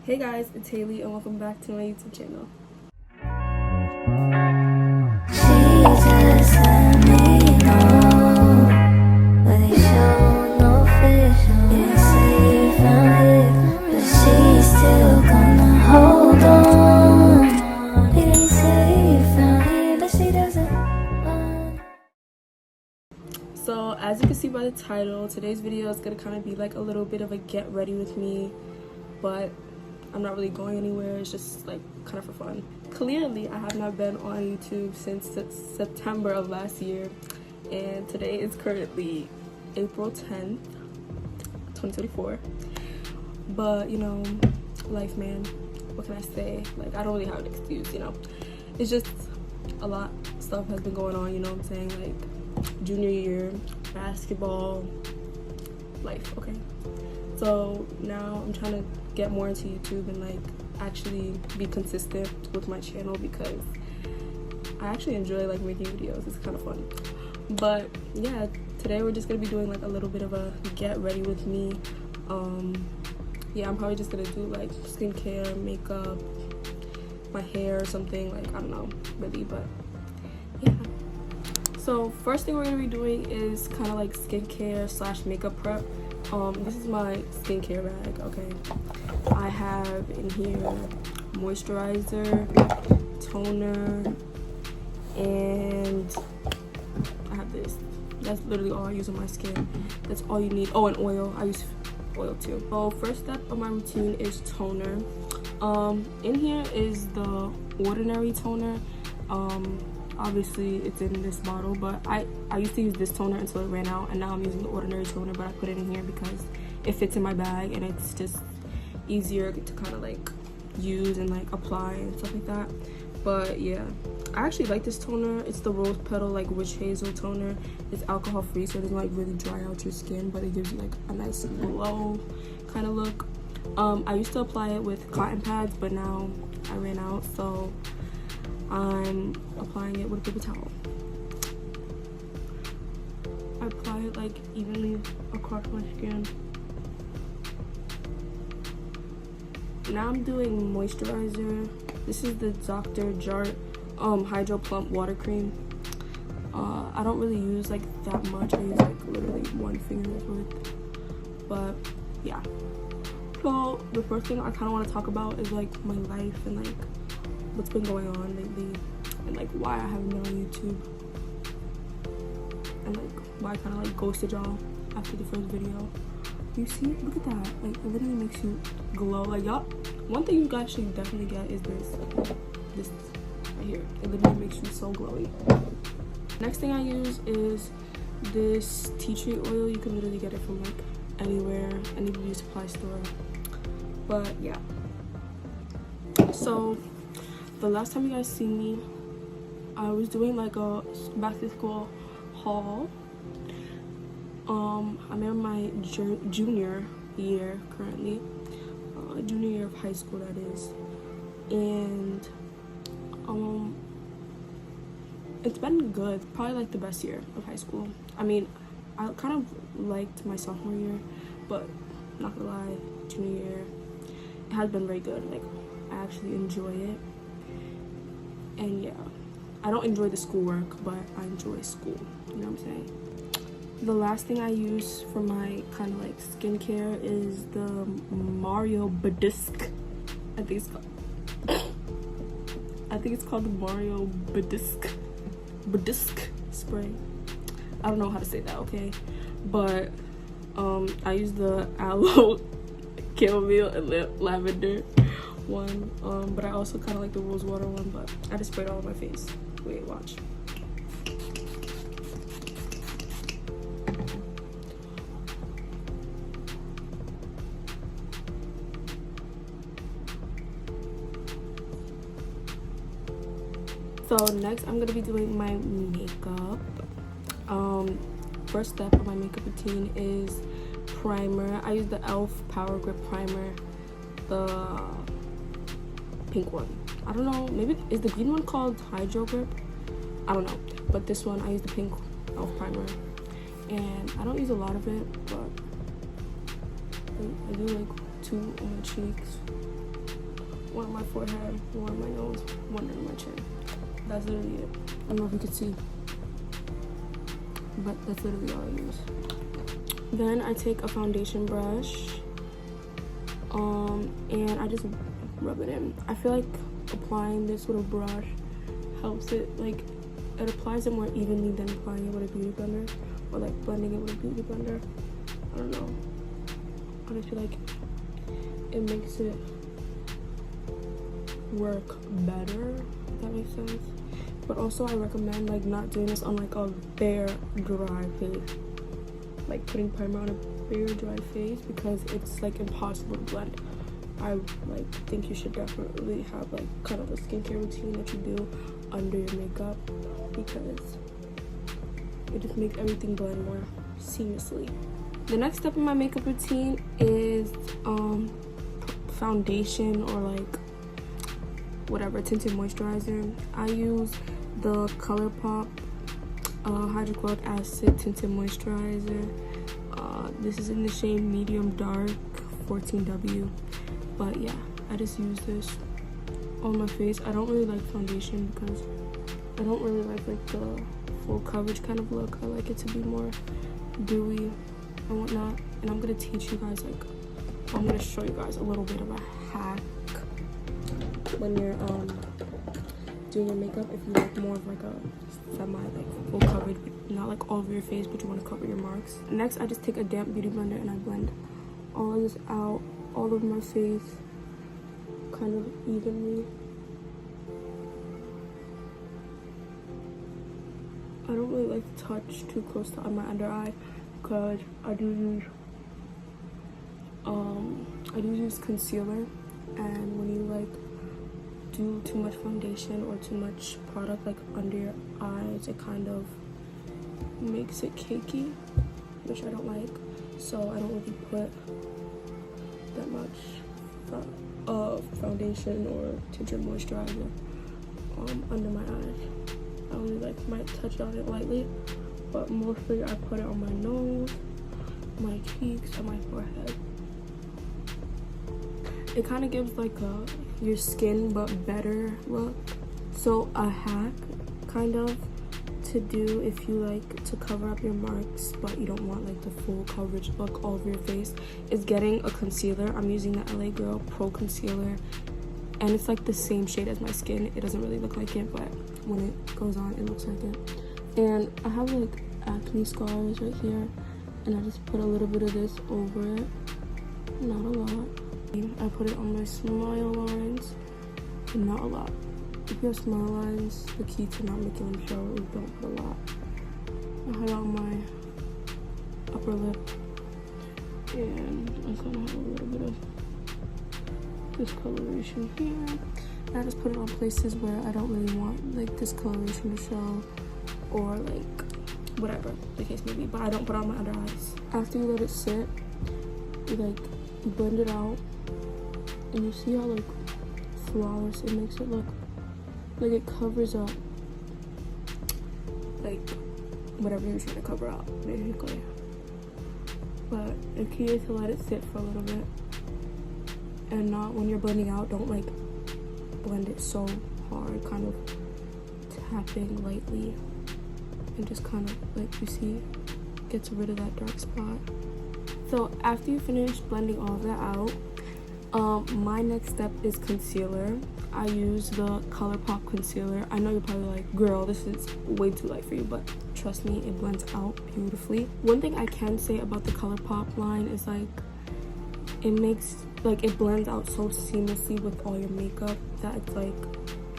Hey guys, it's Haley and welcome back to my YouTube channel. So as you can see by the title, today's video is gonna kind of be like a little bit of a get ready with me, but I'm not really going anywhere. It's just like kind of for fun. Clearly I have not been on YouTube since September of last year, and today is currently April 10th 2024. But you know, life, man, what can I say? Like, I don't really have an excuse, you know. It's just a lot of stuff has been going on, you know what I'm saying? Like junior year, basketball, life. Okay, so now I'm trying to get more into YouTube and like actually be consistent with my channel, because I actually enjoy like making videos. It's kind of fun. But yeah, today we're just gonna be doing like a little bit of a get ready with me. Yeah, I'm probably just gonna do like skincare, makeup, my hair or something, like I don't know really, but yeah. So first thing we're gonna be doing is kind of like skincare slash makeup prep. This is my skincare bag. Okay, I have in here moisturizer, toner, and I have this. That's literally all I use on my skin. That's all you need. Oh, and oil. I use oil too. So first step of my routine is toner. In here is the Ordinary toner. Obviously it's in this bottle, but I used to use this toner until it ran out, and now I'm using the Ordinary toner, but I put it in here because it fits in my bag and it's just easier to kind of like use and like apply and stuff like that. But yeah, I actually like this toner. It's the Rose Petal like Witch Hazel toner. It's alcohol free, so it doesn't like really dry out your skin, but it gives you like a nice glow kind of look. I used to apply it with cotton pads, but now I ran out, so I'm applying it with a paper towel. I apply it like evenly across my skin. Now I'm doing moisturizer. This is the Dr. Jart Hydro Plump Water Cream. I don't really use like that much. I use like literally one finger's worth. But yeah. So the first thing I kind of want to talk about is like my life and like what's been going on lately, and like why I haven't been on YouTube, and like why I kind of like ghosted y'all after the first video. You see, look at that, like it literally makes you glow. Like y'all, one thing you guys should definitely get is this right here. It literally makes you so glowy. Next thing I use is this tea tree oil. You can literally get it from like anywhere, any beauty supply store. But yeah, so the last time you guys seen me, I was doing like a back to school haul. I'm in my junior year currently, junior year of high school that is, and it's been good. Probably like the best year of high school. I mean, I kind of liked my sophomore year, but not gonna lie, junior year, it has been very good. Like I actually enjoy it. And yeah, I don't enjoy the schoolwork, but I enjoy school, you know what I'm saying? The last thing I use for my kind of like skincare is the Mario Badisque. I think it's called the Mario Badisque spray. I don't know how to say that, okay? But I use the aloe, chamomile, and lavender one, but I also kind of like the rose water one, but I just sprayed it all on my face. Wait, watch. So next I'm gonna be doing my makeup. First step of my makeup routine is primer. I use the e.l.f. Power Grip Primer, the pink one. I don't know, maybe is the green one called Hydro Grip? I don't know, but this one I use the pink e.l.f. primer, and I don't use a lot of it, but I do like 2 on my cheeks, one on my forehead, one on my nose, one on my chin. That's literally it. I don't know if you can see, but that's literally all I use. Then I take a foundation brush, and I just rub it in. I feel like applying this with a brush helps it, like, it applies it more evenly than applying it with a beauty blender, or like blending it with a beauty blender. I don't know. I just feel like it makes it work better, if that makes sense. But also I recommend like not doing this on like a bare dry face, like putting primer on a bare dry face, because it's like impossible to blend. I like think you should definitely have like kind of a skincare routine that you do under your makeup, because it just makes everything blend more seamlessly. The next step in my makeup routine is foundation, or like whatever tinted moisturizer. I use the ColourPop hydrochloric acid tinted moisturizer. This is in the shade medium dark 14W, but yeah, I just use this on my face. I don't really like foundation because I don't really like the full coverage kind of look. I like it to be more dewy and whatnot. And I'm gonna teach you guys, like, I'm gonna show you guys a little bit of a hack when you're doing your makeup. If you like more of like a semi like full coverage, not like all over your face, but you want to cover your marks. Next, I just take a damp beauty blender and I blend all of this out all over my face, kind of evenly. I don't really like to touch too close to on my under eye, because I do use concealer, and when you like do too much foundation or too much product like under your eyes, it kind of makes it cakey, which I don't like. So I don't really put that much foundation or tinted moisturizer under my eyes. I only like might touch on it lightly, but mostly I put it on my nose, my cheeks, and my forehead. It kind of gives like a your skin but better look. So a hack kind of to do if you like to cover up your marks but you don't want like the full coverage look all over your face is getting a concealer. I'm using the LA Girl Pro Concealer, and it's like the same shade as my skin. It doesn't really look like it, but when it goes on, it looks like it. And I have like acne scars right here, and I just put a little bit of this over it, not a lot. I put it on my smile lines, not a lot. If you have smile lines, the key to not making them show is don't put a lot. I had it on my upper lip, and I kind of have a little bit of discoloration here. And I just put it on places where I don't really want like discoloration to show, or like whatever the case may be, but I don't put it on my under eyes. After you let it sit, you like blend it out, and you see how like flawless it makes it look. Like it covers up like whatever you're trying to cover up, basically. But the key is to let it sit for a little bit, and not when you're blending out, don't like blend it so hard, kind of tapping lightly, and just kind of like, you see, gets rid of that dark spot. So after you finish blending all of that out, my next step is concealer. I use the ColourPop concealer. I know you're probably like, girl, this is way too light for you, but trust me, it blends out beautifully. One thing I can say about the ColourPop line is like, it makes like, it blends out so seamlessly with all your makeup that it's like,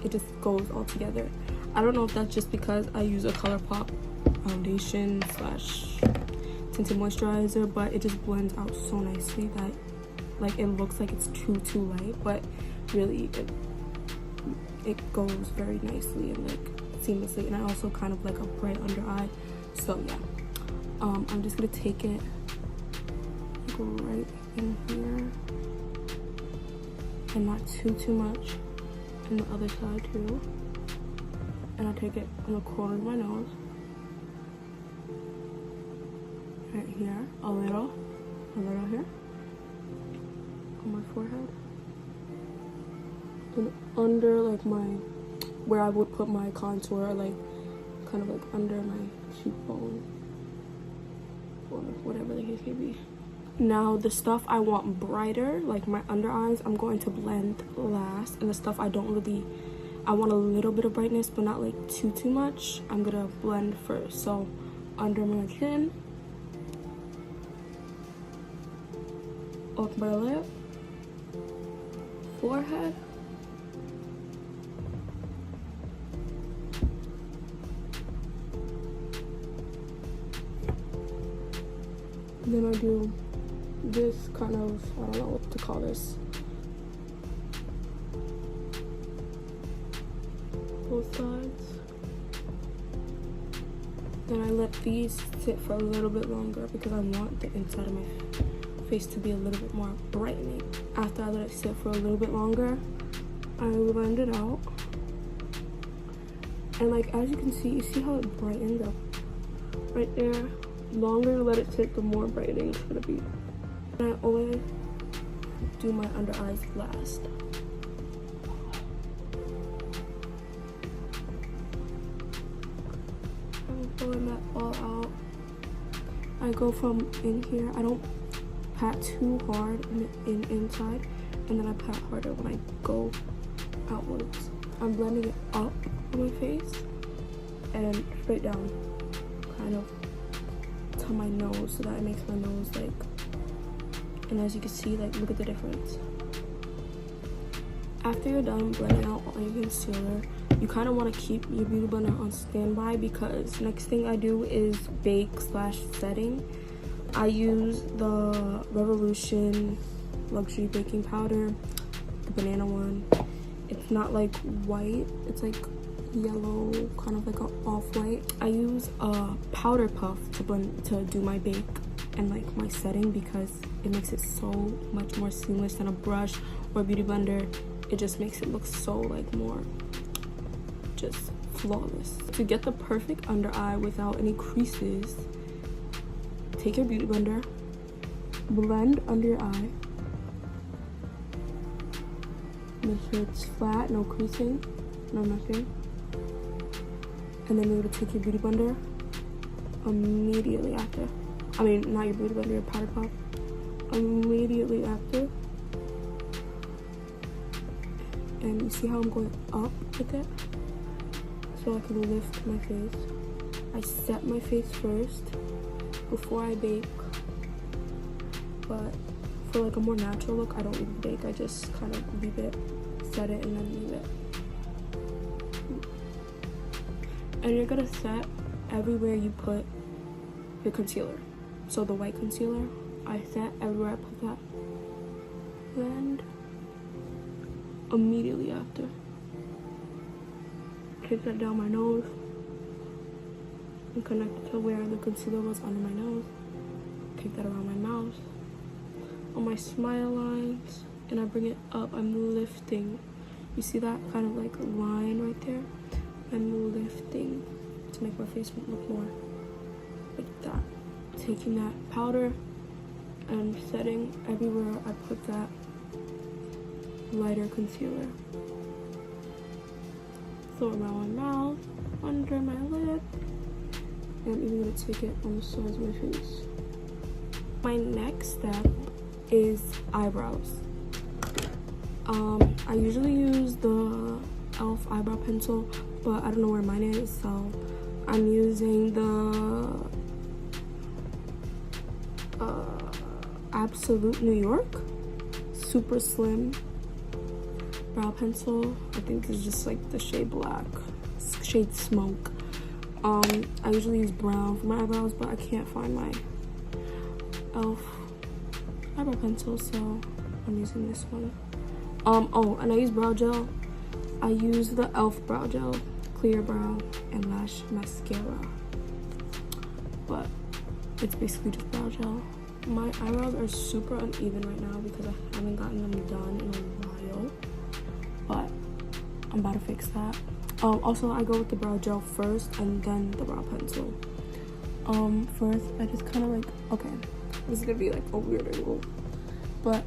it just goes all together. I don't know if that's just because I use a ColourPop foundation slash tinted moisturizer, but it just blends out so nicely that like it looks like it's too light, but really it goes very nicely and like seamlessly. And I also kind of like a bright under eye, so yeah. I'm just gonna take it like right in here, and not too much, and the other side too. And I take it on the corner of my nose, right here, a little here, on my forehead, and under like where I would put my contour, like kind of like under my cheekbone or whatever the case may be. Now the stuff I want brighter, like my under eyes, I'm going to blend last, and the stuff I want a little bit of brightness but not like too much, I'm gonna blend first. So under my chin, up my lip, forehead, then I do this kind of, I don't know what to call this, both sides. Then I let these sit for a little bit longer because I want the inside of my face to be a little bit more brightening. After I let it sit for a little bit longer, I blend it out. And like, as you can see, you see how it brightens up right there? Longer you let it sit, the more brightening it's gonna be. And I always do my under eyes last. I'm pulling that all out. I go from in here, I don't pat too hard inside, and then I pat harder when I go outwards. I'm blending it up on my face and straight down, kind of to my nose, so that it makes my nose like, and as you can see, like, look at the difference. After you're done blending out all your concealer, you kind of want to keep your beauty blender on standby, because next thing I do is bake / setting. I use the Revolution Luxury Baking Powder, the banana one. It's not like white, it's like yellow, kind of like an off-white. I use a powder puff to do my bake and like my setting, because it makes it so much more seamless than a brush or a beauty blender. It just makes it look so like more just flawless. To get the perfect under eye without any creases, take your beauty blender, blend under your eye, make sure it's flat, no creasing, no nothing. And then you're gonna take your beauty blender immediately after. I mean, not your beauty blender, your powder puff. Immediately after. And you see how I'm going up with it? So I can lift my face. I set my face first before I bake. But for like a more natural look, I don't even bake. I just kind of leave it, set it, and then leave it. And you're gonna set everywhere you put your concealer. So the white concealer, I set everywhere I put that. And immediately after, take that down my nose and connect it to where the concealer was under my nose. Take that around my mouth, on my smile lines, and I bring it up. I'm lifting. You see that kind of like line right there? I'm lifting to make my face look more like that. Taking that powder and setting everywhere I put that lighter concealer. So around my mouth, under my lip, and I'm even gonna take it on the sides of my face. My next step is eyebrows. I usually use the e.l.f. eyebrow pencil, but I don't know where mine is, so I'm using the Absolute New York super slim brow pencil. I think this is just like the shade black, shade smoke. I usually use brown for my eyebrows, but I can't find my e.l.f. eyebrow pencil, so I'm using this one. Oh, and I use brow gel. I use the e.l.f. brow gel, clear brow and lash mascara, but it's basically just brow gel. My eyebrows are super uneven right now because I haven't gotten them done in a while, but I'm about to fix that. Also, I go with the brow gel first and then the brow pencil. First, I just kind of like, okay, this is gonna be like a weird angle, but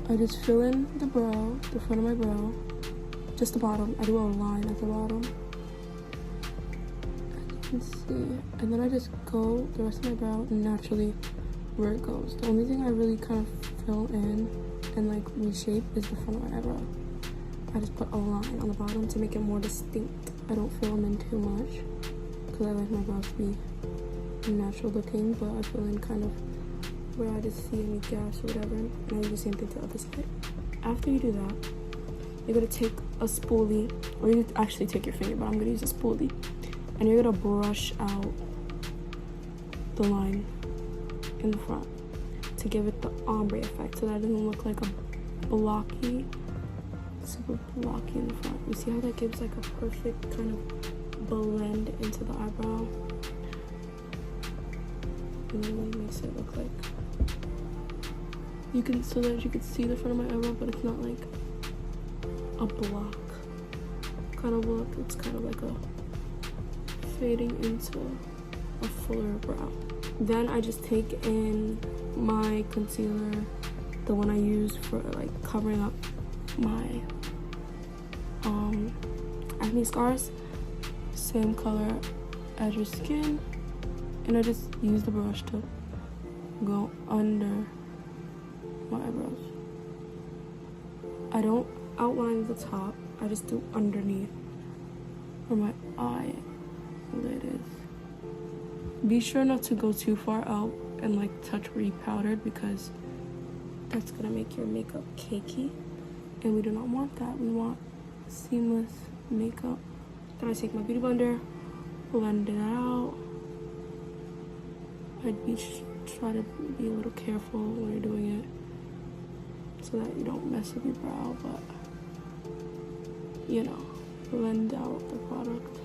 I just fill in the brow, the front of my brow, just the bottom. I do a line at the bottom, as you can see, and then I just go the rest of my brow naturally where it goes. The only thing I really kind of fill in and like reshape is the front of my eyebrow. I just put a line on the bottom to make it more distinct. I don't fill them in too much because I like my brows to be natural looking, but I fill in kind of where I just see any gaps or whatever, and I do the same thing to the other side. After you do that, you're gonna take a spoolie, or you can actually take your finger, but I'm gonna use a spoolie, and you're gonna brush out the line in the front to give it the ombre effect, so that it doesn't look like a blocky, super blocky in the front. You see how that gives like a perfect kind of blend into the eyebrow, and then it makes it look like you can, so that you can see the front of my eyebrow, but it's not like a block kind of look. It's kind of like a fading into a fuller brow. Then I just take in my concealer, the one I use for like covering up my acne scars, same color as your skin, and I just use the brush to go under my eyebrows. I don't outline the top, I just do underneath where my eyelid is. Be sure not to go too far out and like touch where you powdered, because that's gonna make your makeup cakey, and we do not want that. We want seamless makeup. Then I take my beauty blender, blend it out. Try to be a little careful when you're doing it, so that you don't mess up your brow, but you know, blend out the product.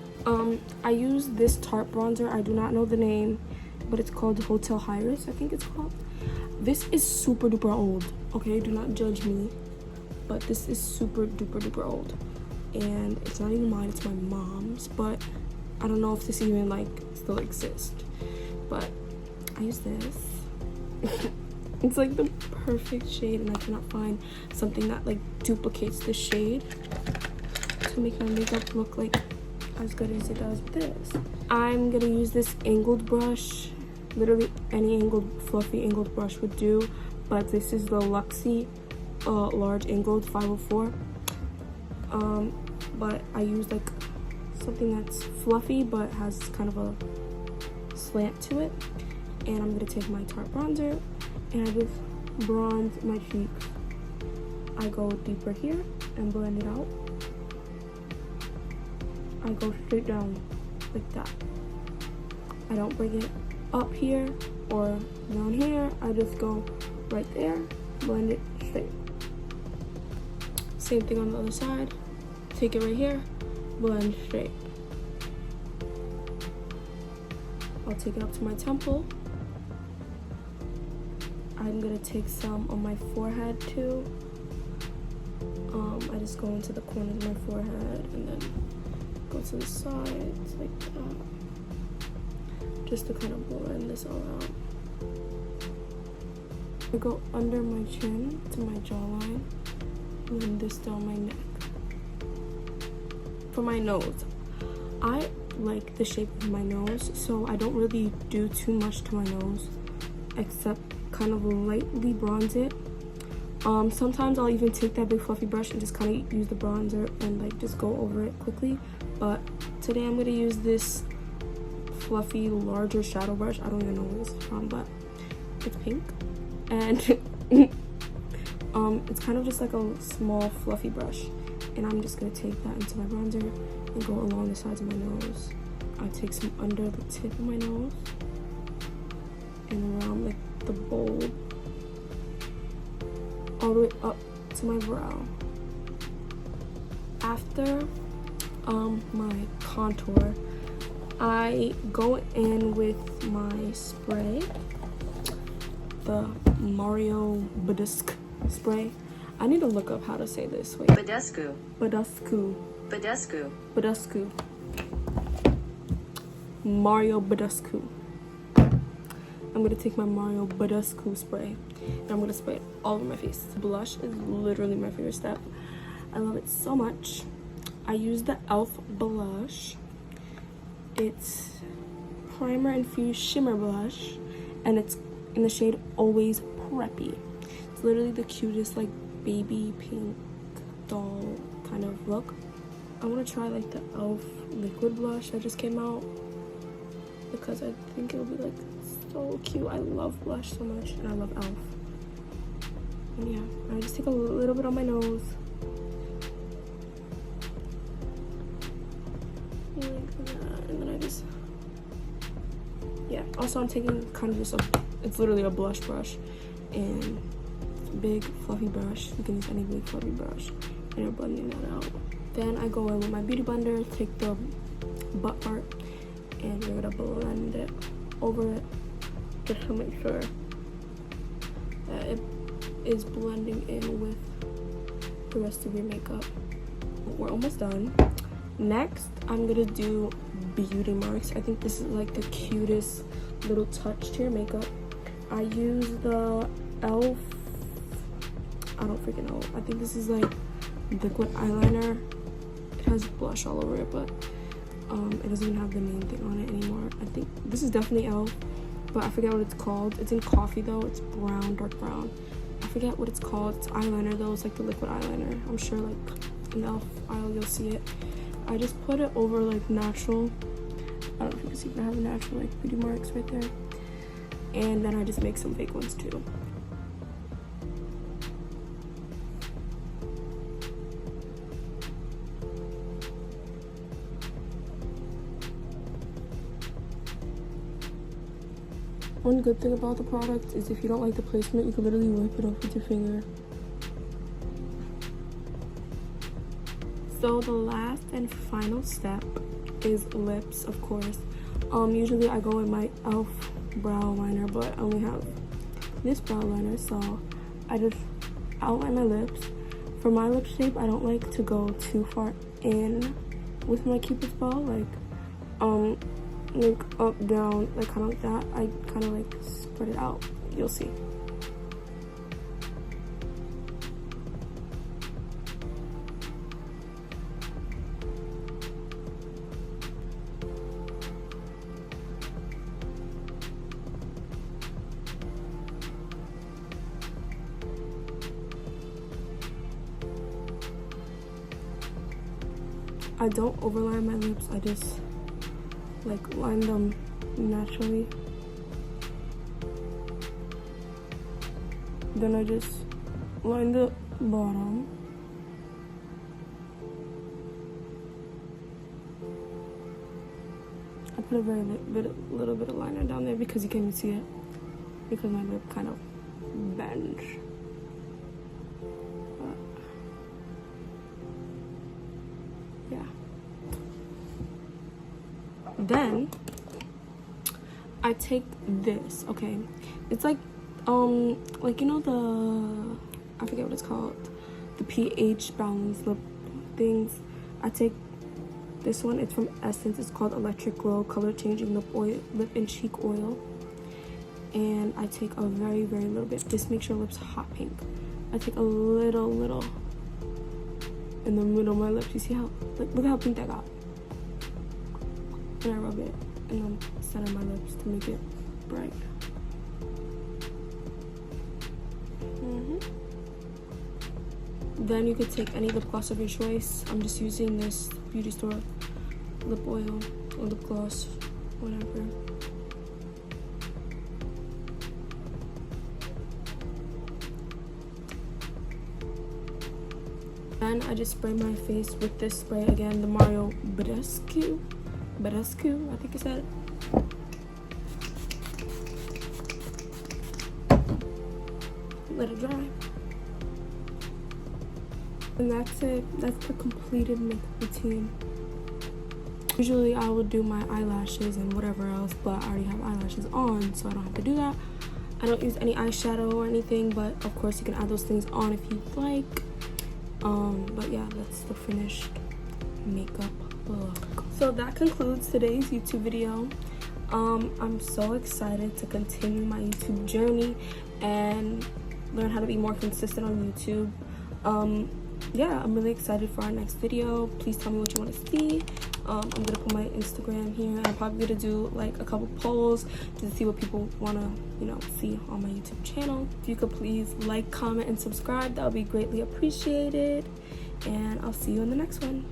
I use this Tarte bronzer. I do not know the name, but it's called Hotel Iris, I think it's called. This is super duper old, okay? Do not judge me, but this is super duper duper old, and it's not even mine, it's my mom's, but I don't know if this even like still exists, but I use this. It's like the perfect shade, and I cannot find something that like duplicates the shade to make my makeup look like as good as it does with this. I'm gonna use this angled brush. Literally any angled, fluffy angled brush would do, but this is the Luxie large angled 504. But I use like something that's fluffy but has kind of a slant to it. And I'm gonna take my Tarte bronzer and I just bronze my cheeks. I go deeper here and blend it out. I go straight down like that. I don't bring it up here or down here. I just go right there, blend it straight. Same thing on the other side. Take it right here, blend straight. I'll take it up to my temple. I'm gonna take some on my forehead too. I just go into the corner of my forehead and then go to the sides like that, just to kind of blend this all out. I go under my chin to my jawline, and then this down my neck. For my nose, I like the shape of my nose, so I don't really do too much to my nose, except kind of lightly bronze it. Sometimes I'll even take that big fluffy brush and just kind of use the bronzer and like just go over it quickly. But today I'm gonna use this fluffy larger shadow brush. I don't even know where this is from, but it's pink, and it's kind of just like a small fluffy brush, and I'm just gonna take that into my bronzer and go along the sides of my nose. I take some under the tip of my nose and around like the bulb all the way up to my brow. After my contour, I go in with my spray, the Mario Badescu spray. I need to look up how to say this. Wait. Badescu. Badescu. Badescu. Badescu. Mario Badescu. I'm gonna take my Mario Badescu spray and I'm gonna spray it all over my face. Blush is literally my favorite step. I love it so much. I use the e.l.f. blush. It's primer infused shimmer blush, and it's in the shade Always Preppy. It's literally the cutest like baby pink doll kind of look. I want to try like the e.l.f. liquid blush that just came out because I think it'll be like so cute. I love blush so much, and I love e.l.f. And yeah, I just take a little bit on my nose. Like that, and then I just, yeah. Also, I'm taking kind of just it's literally a blush brush, and big fluffy brush. You can use any big fluffy brush, and you're blending that out. Then I go in with my beauty blender, take the butt part, and we're gonna blend it over it just to make sure that it is blending in with the rest of your makeup. We're almost done. Next, I'm gonna do beauty marks. I think this is like the cutest little touch to your makeup. I use the e.l.f. I don't freaking know. I think this is like liquid eyeliner. It has blush all over it, but it doesn't even have the main thing on it anymore. I think this is definitely e.l.f., but I forget what it's called. It's in coffee though. It's brown, dark brown. I forget what it's called. It's eyeliner though. It's like the liquid eyeliner. I'm sure like in the e.l.f. aisle you'll see it. I just put it over like natural. I don't know if you can see, but I have natural like beauty marks right there. And then I just make some fake ones too. One good thing about the product is if you don't like the placement, you can literally wipe it off with your finger. So the last and final step is lips, of course. Usually I go in my e.l.f. brow liner, but I only have this brow liner, so I just outline my lips. For my lip shape, I don't like to go too far in with my Cupid's bow, like up, down, like kind of like that. I kind of like spread it out. You'll see. I don't overline my lips. I just like line them naturally. Then I just line the bottom. I put a little bit of liner down there because you can't even see it, because my lip kind of bends. Yeah. Then I take this, okay, it's like you know the, I forget what it's called, the pH balance lip things. I take this one, it's from Essence, it's called Electric Glow Color Changing Lip and Cheek Oil, and I take a very little bit. This makes your lips hot pink. I take a little in the middle of my lips. You see how, look how pink that got. And I rub it in the center of my lips to make it bright. Then you could take any lip gloss of your choice. I'm just using this beauty store lip oil or lip gloss, whatever. Then I just spray my face with this spray again, the Mario Badescu, I think it's that. Let it dry. And that's it. That's the completed makeup routine. Usually I would do my eyelashes and whatever else, but I already have eyelashes on, so I don't have to do that. I don't use any eyeshadow or anything, but of course you can add those things on if you'd like. But yeah, that's the finished makeup look. So that concludes today's YouTube video. I'm so excited to continue my YouTube journey and learn how to be more consistent on YouTube. yeah, I'm really excited for our next video. Please tell me what you want to see. I'm gonna put my Instagram here, and I'm probably gonna do like a couple polls to see what people want to, you know, see on my YouTube channel. If you could please like, comment, and subscribe, that would be greatly appreciated, and I'll see you in the next one.